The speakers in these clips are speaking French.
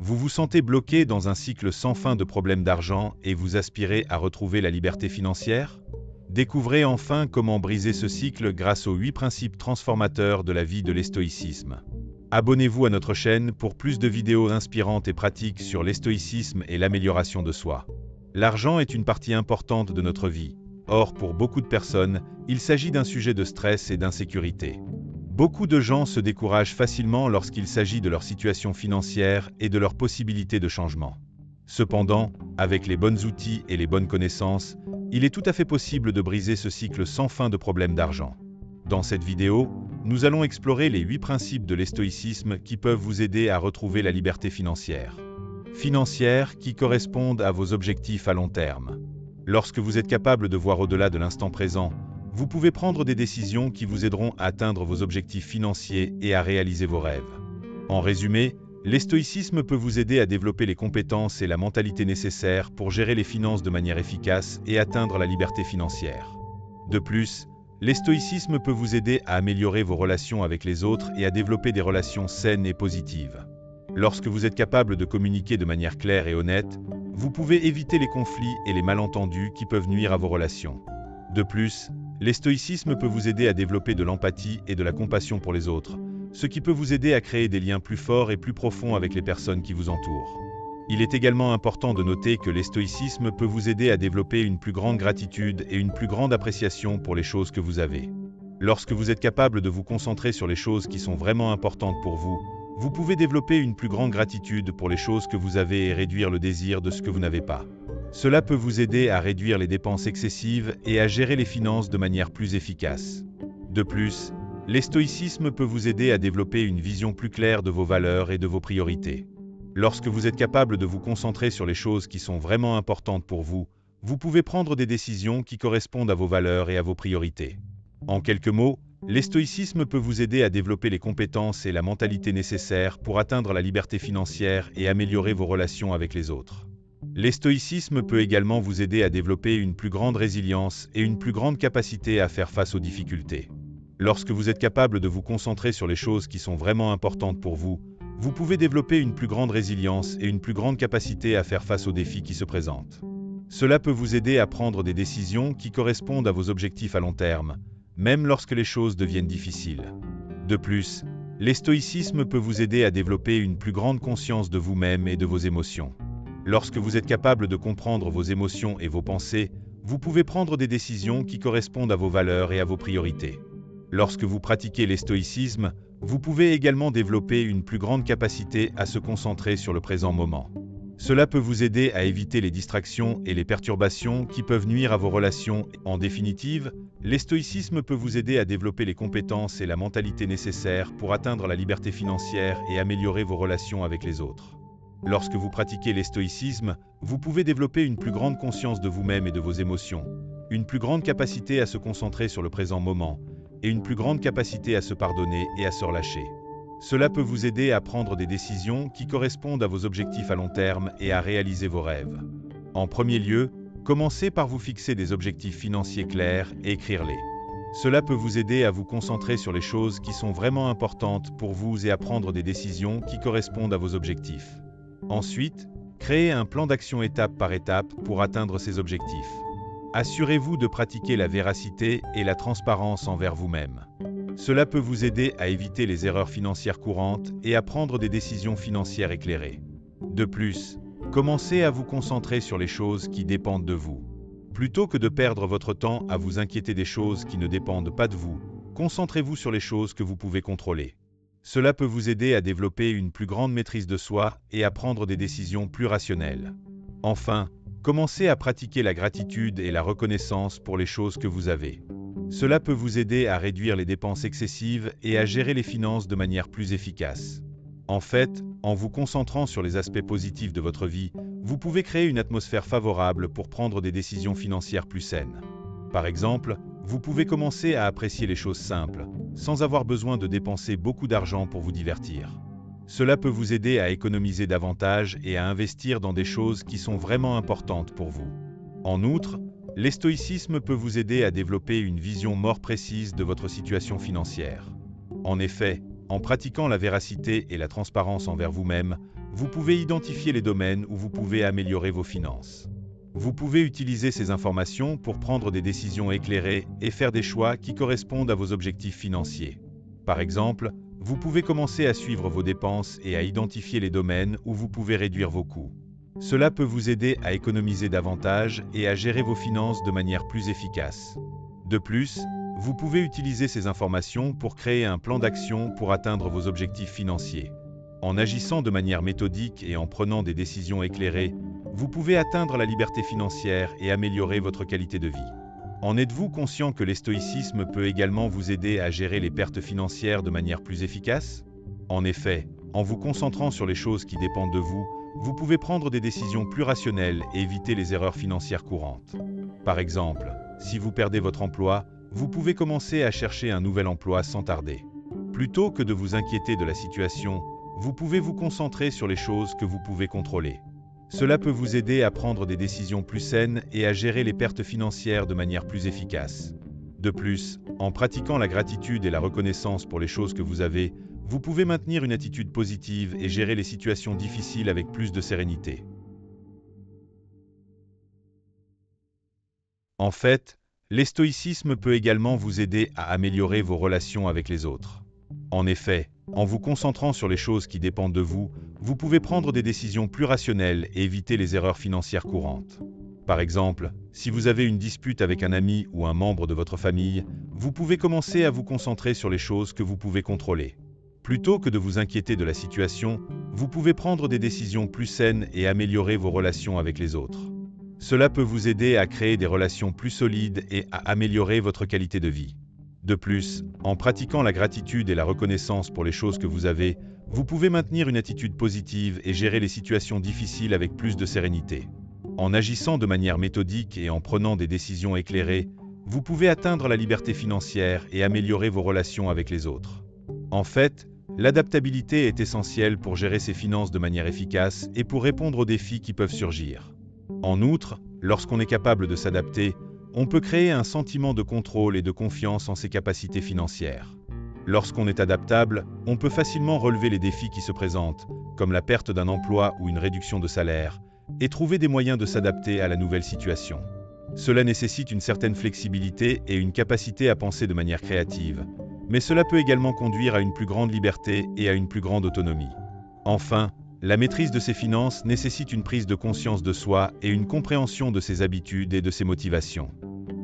Vous vous sentez bloqué dans un cycle sans fin de problèmes d'argent et vous aspirez à retrouver la liberté financière? Découvrez enfin comment briser ce cycle grâce aux 8 principes transformateurs de la vie de l'estoïcisme. Abonnez-vous à notre chaîne pour plus de vidéos inspirantes et pratiques sur l'estoïcisme et l'amélioration de soi. L'argent est une partie importante de notre vie. Or, pour beaucoup de personnes, il s'agit d'un sujet de stress et d'insécurité. Beaucoup de gens se découragent facilement lorsqu'il s'agit de leur situation financière et de leurs possibilités de changement. Cependant, avec les bons outils et les bonnes connaissances, il est tout à fait possible de briser ce cycle sans fin de problèmes d'argent. Dans cette vidéo, nous allons explorer les 8 principes de l'estoïcisme qui peuvent vous aider à retrouver la liberté financière. Financière qui correspondent à vos objectifs à long terme. Lorsque vous êtes capable de voir au-delà de l'instant présent, vous pouvez prendre des décisions qui vous aideront à atteindre vos objectifs financiers et à réaliser vos rêves. En résumé, l'estoïcisme peut vous aider à développer les compétences et la mentalité nécessaires pour gérer les finances de manière efficace et atteindre la liberté financière. De plus, l'estoïcisme peut vous aider à améliorer vos relations avec les autres et à développer des relations saines et positives. Lorsque vous êtes capable de communiquer de manière claire et honnête, vous pouvez éviter les conflits et les malentendus qui peuvent nuire à vos relations. De plus, l'estoïcisme peut vous aider à développer de l'empathie et de la compassion pour les autres, ce qui peut vous aider à créer des liens plus forts et plus profonds avec les personnes qui vous entourent. Il est également important de noter que l'estoïcisme peut vous aider à développer une plus grande gratitude et une plus grande appréciation pour les choses que vous avez. Lorsque vous êtes capable de vous concentrer sur les choses qui sont vraiment importantes pour vous, vous pouvez développer une plus grande gratitude pour les choses que vous avez et réduire le désir de ce que vous n'avez pas. Cela peut vous aider à réduire les dépenses excessives et à gérer les finances de manière plus efficace. De plus, l'estoïcisme peut vous aider à développer une vision plus claire de vos valeurs et de vos priorités. Lorsque vous êtes capable de vous concentrer sur les choses qui sont vraiment importantes pour vous, vous pouvez prendre des décisions qui correspondent à vos valeurs et à vos priorités. En quelques mots, l'estoïcisme peut vous aider à développer les compétences et la mentalité nécessaires pour atteindre la liberté financière et améliorer vos relations avec les autres. L'estoïcisme peut également vous aider à développer une plus grande résilience et une plus grande capacité à faire face aux difficultés. Lorsque vous êtes capable de vous concentrer sur les choses qui sont vraiment importantes pour vous, vous pouvez développer une plus grande résilience et une plus grande capacité à faire face aux défis qui se présentent. Cela peut vous aider à prendre des décisions qui correspondent à vos objectifs à long terme, même lorsque les choses deviennent difficiles. De plus, l'estoïcisme peut vous aider à développer une plus grande conscience de vous-même et de vos émotions. Lorsque vous êtes capable de comprendre vos émotions et vos pensées, vous pouvez prendre des décisions qui correspondent à vos valeurs et à vos priorités. Lorsque vous pratiquez l'estoïcisme, vous pouvez également développer une plus grande capacité à se concentrer sur le présent moment. Cela peut vous aider à éviter les distractions et les perturbations qui peuvent nuire à vos relations. En définitive, l'estoïcisme peut vous aider à développer les compétences et la mentalité nécessaires pour atteindre la liberté financière et améliorer vos relations avec les autres. Lorsque vous pratiquez l'estoïcisme, vous pouvez développer une plus grande conscience de vous-même et de vos émotions, une plus grande capacité à se concentrer sur le présent moment, et une plus grande capacité à se pardonner et à se relâcher. Cela peut vous aider à prendre des décisions qui correspondent à vos objectifs à long terme et à réaliser vos rêves. En premier lieu, commencez par vous fixer des objectifs financiers clairs et écrire-les. Cela peut vous aider à vous concentrer sur les choses qui sont vraiment importantes pour vous et à prendre des décisions qui correspondent à vos objectifs. Ensuite, créez un plan d'action étape par étape pour atteindre ces objectifs. Assurez-vous de pratiquer la véracité et la transparence envers vous-même. Cela peut vous aider à éviter les erreurs financières courantes et à prendre des décisions financières éclairées. De plus, commencez à vous concentrer sur les choses qui dépendent de vous. Plutôt que de perdre votre temps à vous inquiéter des choses qui ne dépendent pas de vous, concentrez-vous sur les choses que vous pouvez contrôler. Cela peut vous aider à développer une plus grande maîtrise de soi et à prendre des décisions plus rationnelles. Enfin, commencez à pratiquer la gratitude et la reconnaissance pour les choses que vous avez. Cela peut vous aider à réduire les dépenses excessives et à gérer les finances de manière plus efficace. En fait, en vous concentrant sur les aspects positifs de votre vie, vous pouvez créer une atmosphère favorable pour prendre des décisions financières plus saines. Par exemple, vous pouvez commencer à apprécier les choses simples, sans avoir besoin de dépenser beaucoup d'argent pour vous divertir. Cela peut vous aider à économiser davantage et à investir dans des choses qui sont vraiment importantes pour vous. En outre, l'estoïcisme peut vous aider à développer une vision more précise de votre situation financière. En effet, en pratiquant la véracité et la transparence envers vous-même, vous pouvez identifier les domaines où vous pouvez améliorer vos finances. Vous pouvez utiliser ces informations pour prendre des décisions éclairées et faire des choix qui correspondent à vos objectifs financiers. Par exemple, vous pouvez commencer à suivre vos dépenses et à identifier les domaines où vous pouvez réduire vos coûts. Cela peut vous aider à économiser davantage et à gérer vos finances de manière plus efficace. De plus, vous pouvez utiliser ces informations pour créer un plan d'action pour atteindre vos objectifs financiers. En agissant de manière méthodique et en prenant des décisions éclairées, vous pouvez atteindre la liberté financière et améliorer votre qualité de vie. En êtes-vous conscient que l'estoïcisme peut également vous aider à gérer les pertes financières de manière plus efficace? En effet, en vous concentrant sur les choses qui dépendent de vous, vous pouvez prendre des décisions plus rationnelles et éviter les erreurs financières courantes. Par exemple, si vous perdez votre emploi, vous pouvez commencer à chercher un nouvel emploi sans tarder. Plutôt que de vous inquiéter de la situation, vous pouvez vous concentrer sur les choses que vous pouvez contrôler. Cela peut vous aider à prendre des décisions plus saines et à gérer les pertes financières de manière plus efficace. De plus, en pratiquant la gratitude et la reconnaissance pour les choses que vous avez, vous pouvez maintenir une attitude positive et gérer les situations difficiles avec plus de sérénité. En fait, l'estoïcisme peut également vous aider à améliorer vos relations avec les autres. En effet, en vous concentrant sur les choses qui dépendent de vous, vous pouvez prendre des décisions plus rationnelles et éviter les erreurs financières courantes. Par exemple, si vous avez une dispute avec un ami ou un membre de votre famille, vous pouvez commencer à vous concentrer sur les choses que vous pouvez contrôler. Plutôt que de vous inquiéter de la situation, vous pouvez prendre des décisions plus saines et améliorer vos relations avec les autres. Cela peut vous aider à créer des relations plus solides et à améliorer votre qualité de vie. De plus, en pratiquant la gratitude et la reconnaissance pour les choses que vous avez, vous pouvez maintenir une attitude positive et gérer les situations difficiles avec plus de sérénité. En agissant de manière méthodique et en prenant des décisions éclairées, vous pouvez atteindre la liberté financière et améliorer vos relations avec les autres. En fait, l'adaptabilité est essentielle pour gérer ses finances de manière efficace et pour répondre aux défis qui peuvent surgir. En outre, lorsqu'on est capable de s'adapter, on peut créer un sentiment de contrôle et de confiance en ses capacités financières. Lorsqu'on est adaptable, on peut facilement relever les défis qui se présentent, comme la perte d'un emploi ou une réduction de salaire, et trouver des moyens de s'adapter à la nouvelle situation. Cela nécessite une certaine flexibilité et une capacité à penser de manière créative, mais cela peut également conduire à une plus grande liberté et à une plus grande autonomie. Enfin, la maîtrise de ses finances nécessite une prise de conscience de soi et une compréhension de ses habitudes et de ses motivations.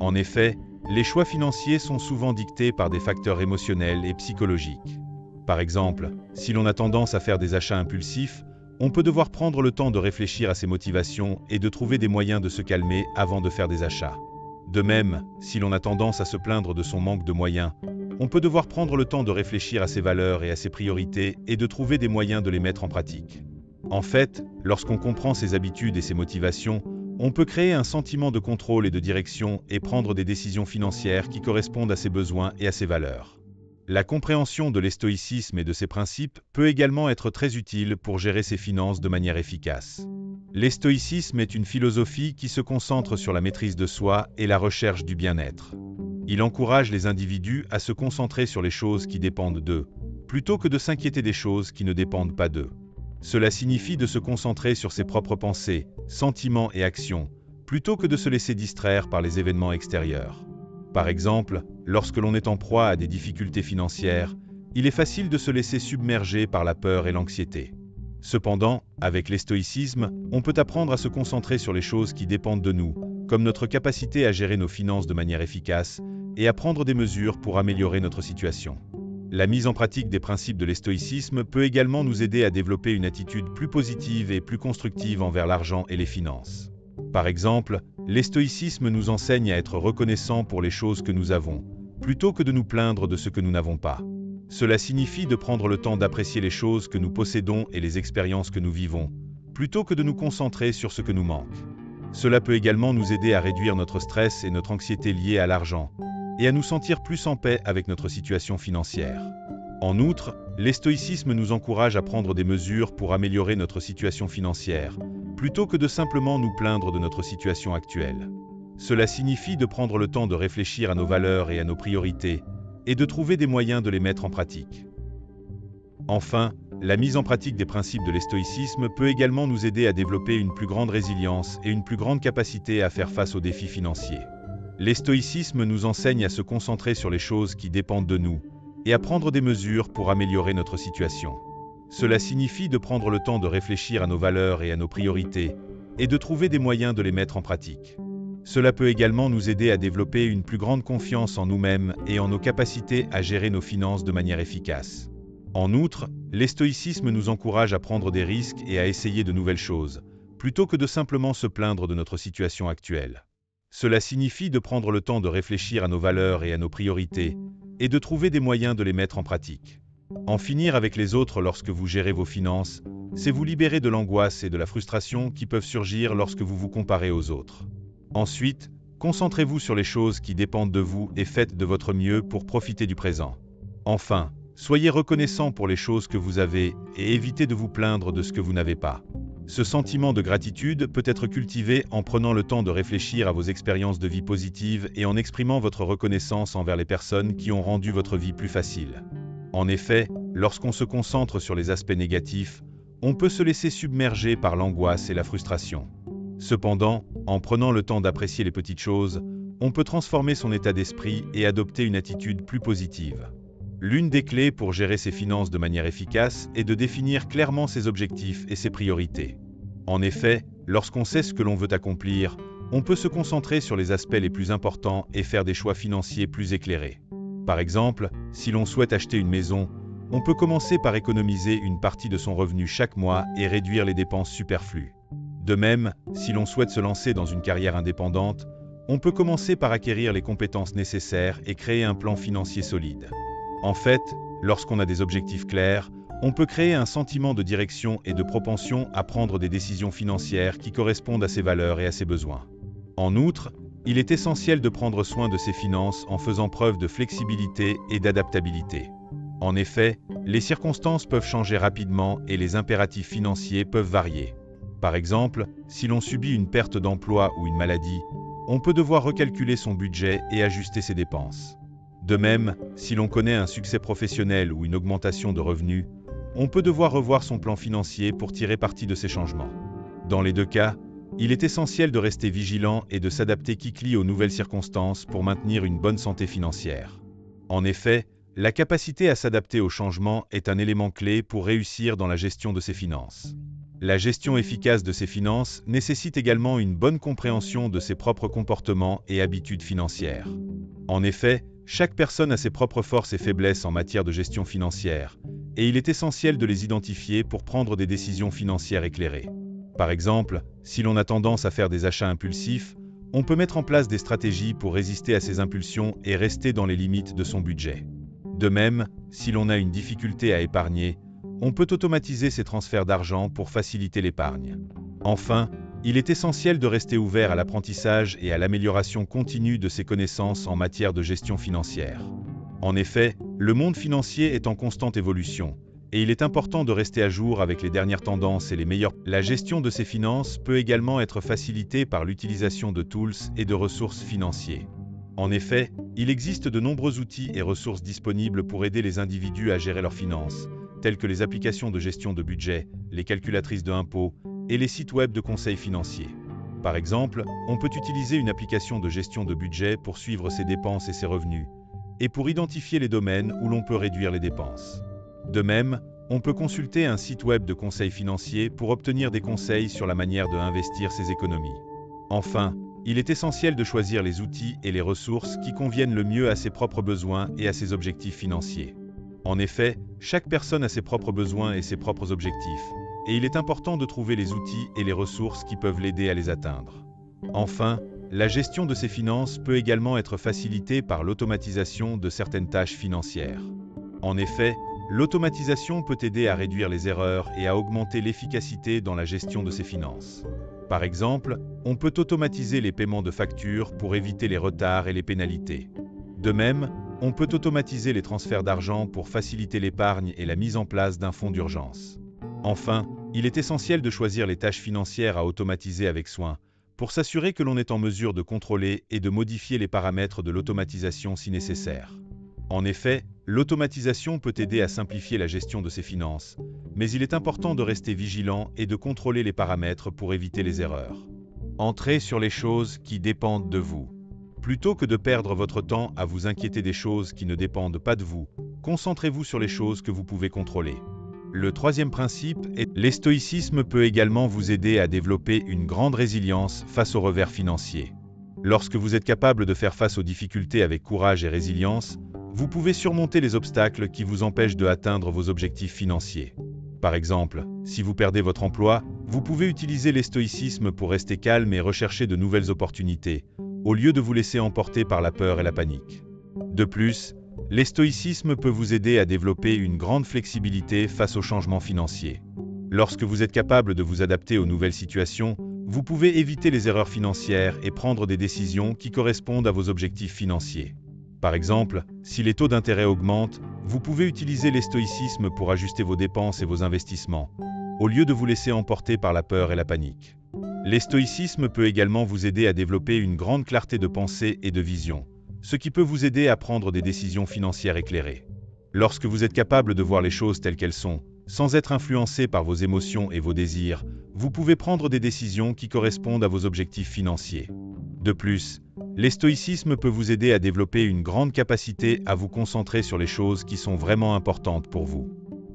En effet, les choix financiers sont souvent dictés par des facteurs émotionnels et psychologiques. Par exemple, si l'on a tendance à faire des achats impulsifs, on peut devoir prendre le temps de réfléchir à ses motivations et de trouver des moyens de se calmer avant de faire des achats. De même, si l'on a tendance à se plaindre de son manque de moyens, on peut devoir prendre le temps de réfléchir à ses valeurs et à ses priorités et de trouver des moyens de les mettre en pratique. En fait, lorsqu'on comprend ses habitudes et ses motivations, on peut créer un sentiment de contrôle et de direction et prendre des décisions financières qui correspondent à ses besoins et à ses valeurs. La compréhension de l'estoïcisme et de ses principes peut également être très utile pour gérer ses finances de manière efficace. L'estoïcisme est une philosophie qui se concentre sur la maîtrise de soi et la recherche du bien-être. Il encourage les individus à se concentrer sur les choses qui dépendent d'eux, plutôt que de s'inquiéter des choses qui ne dépendent pas d'eux. Cela signifie de se concentrer sur ses propres pensées, sentiments et actions, plutôt que de se laisser distraire par les événements extérieurs. Par exemple, lorsque l'on est en proie à des difficultés financières, il est facile de se laisser submerger par la peur et l'anxiété. Cependant, avec l'estoïcisme, on peut apprendre à se concentrer sur les choses qui dépendent de nous, comme notre capacité à gérer nos finances de manière efficace, et à prendre des mesures pour améliorer notre situation. La mise en pratique des principes de l'estoïcisme peut également nous aider à développer une attitude plus positive et plus constructive envers l'argent et les finances. Par exemple, l'estoïcisme nous enseigne à être reconnaissants pour les choses que nous avons, plutôt que de nous plaindre de ce que nous n'avons pas. Cela signifie de prendre le temps d'apprécier les choses que nous possédons et les expériences que nous vivons, plutôt que de nous concentrer sur ce que nous manque. Cela peut également nous aider à réduire notre stress et notre anxiété liés à l'argent, et à nous sentir plus en paix avec notre situation financière. En outre, l'estoïcisme nous encourage à prendre des mesures pour améliorer notre situation financière, plutôt que de simplement nous plaindre de notre situation actuelle. Cela signifie de prendre le temps de réfléchir à nos valeurs et à nos priorités, et de trouver des moyens de les mettre en pratique. Enfin, la mise en pratique des principes de l'estoïcisme peut également nous aider à développer une plus grande résilience et une plus grande capacité à faire face aux défis financiers. L'estoïcisme nous enseigne à se concentrer sur les choses qui dépendent de nous et à prendre des mesures pour améliorer notre situation. Cela signifie de prendre le temps de réfléchir à nos valeurs et à nos priorités et de trouver des moyens de les mettre en pratique. Cela peut également nous aider à développer une plus grande confiance en nous-mêmes et en nos capacités à gérer nos finances de manière efficace. En outre, l'estoïcisme nous encourage à prendre des risques et à essayer de nouvelles choses, plutôt que de simplement se plaindre de notre situation actuelle. Cela signifie de prendre le temps de réfléchir à nos valeurs et à nos priorités, et de trouver des moyens de les mettre en pratique. En finir avec les autres lorsque vous gérez vos finances, c'est vous libérer de l'angoisse et de la frustration qui peuvent surgir lorsque vous vous comparez aux autres. Ensuite, concentrez-vous sur les choses qui dépendent de vous et faites de votre mieux pour profiter du présent. Enfin, soyez reconnaissant pour les choses que vous avez et évitez de vous plaindre de ce que vous n'avez pas. Ce sentiment de gratitude peut être cultivé en prenant le temps de réfléchir à vos expériences de vie positives et en exprimant votre reconnaissance envers les personnes qui ont rendu votre vie plus facile. En effet, lorsqu'on se concentre sur les aspects négatifs, on peut se laisser submerger par l'angoisse et la frustration. Cependant, en prenant le temps d'apprécier les petites choses, on peut transformer son état d'esprit et adopter une attitude plus positive. L'une des clés pour gérer ses finances de manière efficace est de définir clairement ses objectifs et ses priorités. En effet, lorsqu'on sait ce que l'on veut accomplir, on peut se concentrer sur les aspects les plus importants et faire des choix financiers plus éclairés. Par exemple, si l'on souhaite acheter une maison, on peut commencer par économiser une partie de son revenu chaque mois et réduire les dépenses superflues. De même, si l'on souhaite se lancer dans une carrière indépendante, on peut commencer par acquérir les compétences nécessaires et créer un plan financier solide. En fait, lorsqu'on a des objectifs clairs, on peut créer un sentiment de direction et de propension à prendre des décisions financières qui correspondent à ses valeurs et à ses besoins. En outre, il est essentiel de prendre soin de ses finances en faisant preuve de flexibilité et d'adaptabilité. En effet, les circonstances peuvent changer rapidement et les impératifs financiers peuvent varier. Par exemple, si l'on subit une perte d'emploi ou une maladie, on peut devoir recalculer son budget et ajuster ses dépenses. De même, si l'on connaît un succès professionnel ou une augmentation de revenus, on peut devoir revoir son plan financier pour tirer parti de ces changements. Dans les deux cas, il est essentiel de rester vigilant et de s'adapter quickly aux nouvelles circonstances pour maintenir une bonne santé financière. En effet, la capacité à s'adapter aux changements est un élément clé pour réussir dans la gestion de ses finances. La gestion efficace de ses finances nécessite également une bonne compréhension de ses propres comportements et habitudes financières. En effet, chaque personne a ses propres forces et faiblesses en matière de gestion financière, et il est essentiel de les identifier pour prendre des décisions financières éclairées. Par exemple, si l'on a tendance à faire des achats impulsifs, on peut mettre en place des stratégies pour résister à ces impulsions et rester dans les limites de son budget. De même, si l'on a une difficulté à épargner, on peut automatiser ces transferts d'argent pour faciliter l'épargne. Enfin, il est essentiel de rester ouvert à l'apprentissage et à l'amélioration continue de ses connaissances en matière de gestion financière. En effet, le monde financier est en constante évolution, et il est important de rester à jour avec les dernières tendances et les meilleures. La gestion de ses finances peut également être facilitée par l'utilisation de tools et de ressources financiers. En effet, il existe de nombreux outils et ressources disponibles pour aider les individus à gérer leurs finances, telles que les applications de gestion de budget, les calculatrices d'impôts et les sites web de conseils financiers. Par exemple, on peut utiliser une application de gestion de budget pour suivre ses dépenses et ses revenus, et pour identifier les domaines où l'on peut réduire les dépenses. De même, on peut consulter un site web de conseils financiers pour obtenir des conseils sur la manière de investir ses économies. Enfin, il est essentiel de choisir les outils et les ressources qui conviennent le mieux à ses propres besoins et à ses objectifs financiers. En effet, chaque personne a ses propres besoins et ses propres objectifs, et il est important de trouver les outils et les ressources qui peuvent l'aider à les atteindre. Enfin, la gestion de ses finances peut également être facilitée par l'automatisation de certaines tâches financières. En effet, l'automatisation peut aider à réduire les erreurs et à augmenter l'efficacité dans la gestion de ses finances. Par exemple, on peut automatiser les paiements de factures pour éviter les retards et les pénalités. De même, on peut automatiser les transferts d'argent pour faciliter l'épargne et la mise en place d'un fonds d'urgence. Enfin, il est essentiel de choisir les tâches financières à automatiser avec soin, pour s'assurer que l'on est en mesure de contrôler et de modifier les paramètres de l'automatisation si nécessaire. En effet, l'automatisation peut aider à simplifier la gestion de ses finances, mais il est important de rester vigilant et de contrôler les paramètres pour éviter les erreurs. Entrez sur les choses qui dépendent de vous. Plutôt que de perdre votre temps à vous inquiéter des choses qui ne dépendent pas de vous, concentrez-vous sur les choses que vous pouvez contrôler. Le troisième principe est l'estoïcisme peut également vous aider à développer une grande résilience face aux revers financiers. Lorsque vous êtes capable de faire face aux difficultés avec courage et résilience, vous pouvez surmonter les obstacles qui vous empêchent de atteindre vos objectifs financiers. Par exemple, si vous perdez votre emploi, vous pouvez utiliser l'estoïcisme pour rester calme et rechercher de nouvelles opportunités, au lieu de vous laisser emporter par la peur et la panique. De plus, l'estoïcisme peut vous aider à développer une grande flexibilité face aux changements financiers. Lorsque vous êtes capable de vous adapter aux nouvelles situations, vous pouvez éviter les erreurs financières et prendre des décisions qui correspondent à vos objectifs financiers. Par exemple, si les taux d'intérêt augmentent, vous pouvez utiliser l'estoïcisme pour ajuster vos dépenses et vos investissements, au lieu de vous laisser emporter par la peur et la panique. L'estoïcisme peut également vous aider à développer une grande clarté de pensée et de vision, ce qui peut vous aider à prendre des décisions financières éclairées. Lorsque vous êtes capable de voir les choses telles qu'elles sont, sans être influencé par vos émotions et vos désirs, vous pouvez prendre des décisions qui correspondent à vos objectifs financiers. De plus, l'estoïcisme peut vous aider à développer une grande capacité à vous concentrer sur les choses qui sont vraiment importantes pour vous.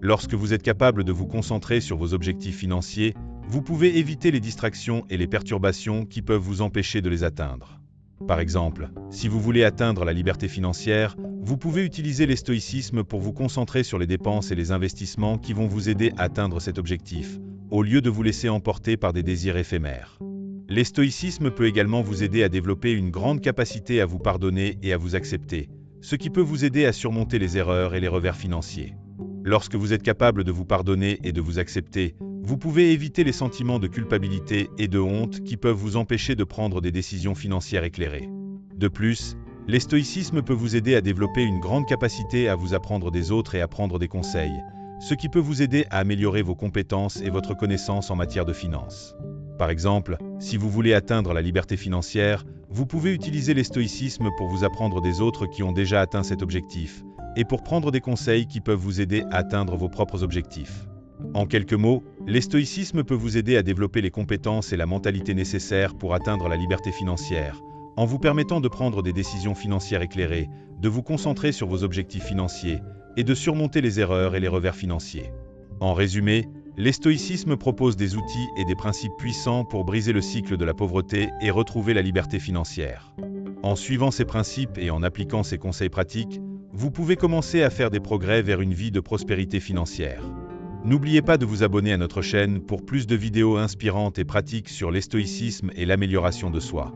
Lorsque vous êtes capable de vous concentrer sur vos objectifs financiers, vous pouvez éviter les distractions et les perturbations qui peuvent vous empêcher de les atteindre. Par exemple, si vous voulez atteindre la liberté financière, vous pouvez utiliser l'estoïcisme pour vous concentrer sur les dépenses et les investissements qui vont vous aider à atteindre cet objectif, au lieu de vous laisser emporter par des désirs éphémères. L'estoïcisme peut également vous aider à développer une grande capacité à vous pardonner et à vous accepter, ce qui peut vous aider à surmonter les erreurs et les revers financiers. Lorsque vous êtes capable de vous pardonner et de vous accepter, vous pouvez éviter les sentiments de culpabilité et de honte qui peuvent vous empêcher de prendre des décisions financières éclairées. De plus, l'estoïcisme peut vous aider à développer une grande capacité à vous apprendre des autres et à prendre des conseils, ce qui peut vous aider à améliorer vos compétences et votre connaissance en matière de finances. Par exemple, si vous voulez atteindre la liberté financière, vous pouvez utiliser l'estoïcisme pour vous apprendre des autres qui ont déjà atteint cet objectif, et pour prendre des conseils qui peuvent vous aider à atteindre vos propres objectifs. En quelques mots, l'estoïcisme peut vous aider à développer les compétences et la mentalité nécessaires pour atteindre la liberté financière, en vous permettant de prendre des décisions financières éclairées, de vous concentrer sur vos objectifs financiers, et de surmonter les erreurs et les revers financiers. En résumé, l'estoïcisme propose des outils et des principes puissants pour briser le cycle de la pauvreté et retrouver la liberté financière. En suivant ces principes et en appliquant ces conseils pratiques, vous pouvez commencer à faire des progrès vers une vie de prospérité financière. N'oubliez pas de vous abonner à notre chaîne pour plus de vidéos inspirantes et pratiques sur l'estoïcisme et l'amélioration de soi.